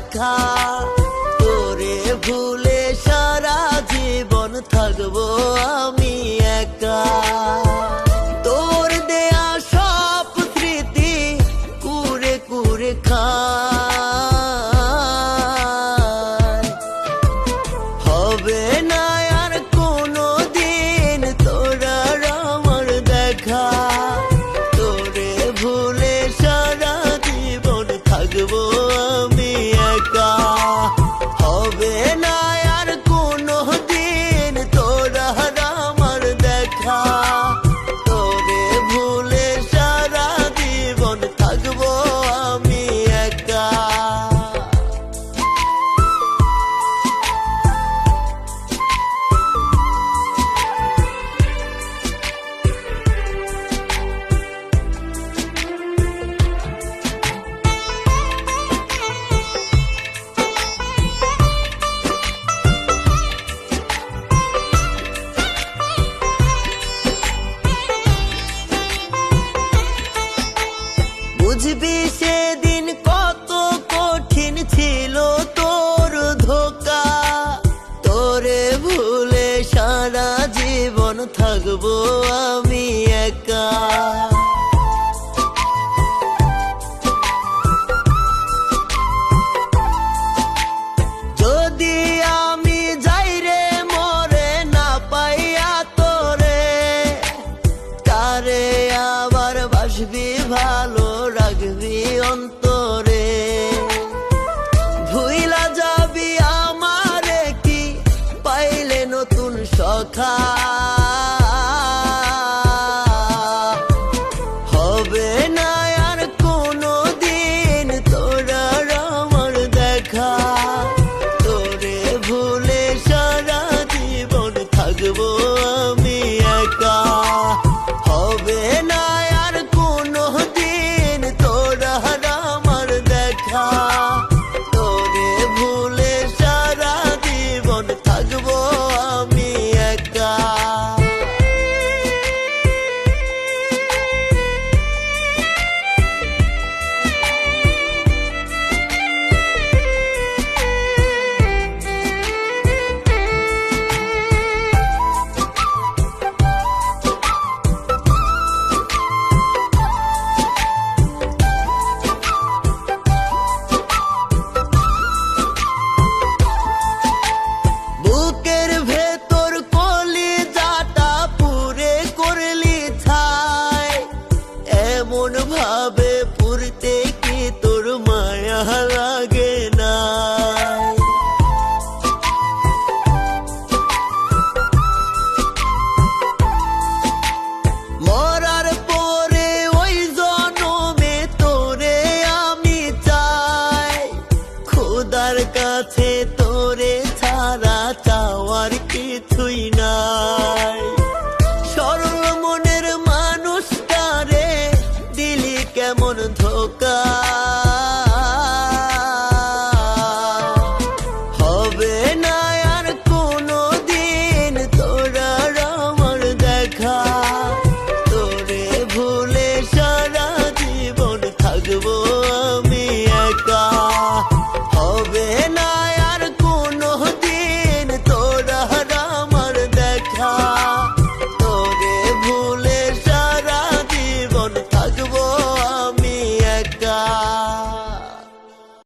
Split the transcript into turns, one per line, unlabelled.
দেখা, তোরে ভুলে সারা জীবন থাকবো আমি একা। তোর দেয়া সব স্মৃতি কুরে কুরে খায়, হবে না আর কোনো দিন তোর আর আমার দেখা। তোরে ভুলে সারা জীবন থাকবো আমি একা, হবে না আর কোনো দিন তোর আর আমার দেখা। তোরে ভুলে সারা জীবন থাকবো আমি একা। বুঝবি সেদিন কত কঠিন ছিল তোর ধোঁকা, তোরে ভুলে সারা জীবন থাকবো আমি একা। যদি আমি যাই রে মরে না পাইয়া তোরে, তারে আবার বাসবি ভালো রাখবি অন্তরে। ভুইলা যাবি আমারে কি পাইলে নতুন সখা, হবে না আর কোনো দিন তোর আর আমার দেখা। তোরে ভুলে সারা জীবন থাকবো আমি একা, হবে না আর কোনো দিন তোর আর আমার দেখা। তোরে ভুলে সারা জীবন থাকবো আমি একা। বুকের ভেতর কলিজাটা পুরে করলি ছাই, এমন ভাবে পুরতে কি তোর মায়া লাগে না। মরার পরে ওই জনমে তোরে আমি চাই, খোদার কাছে তো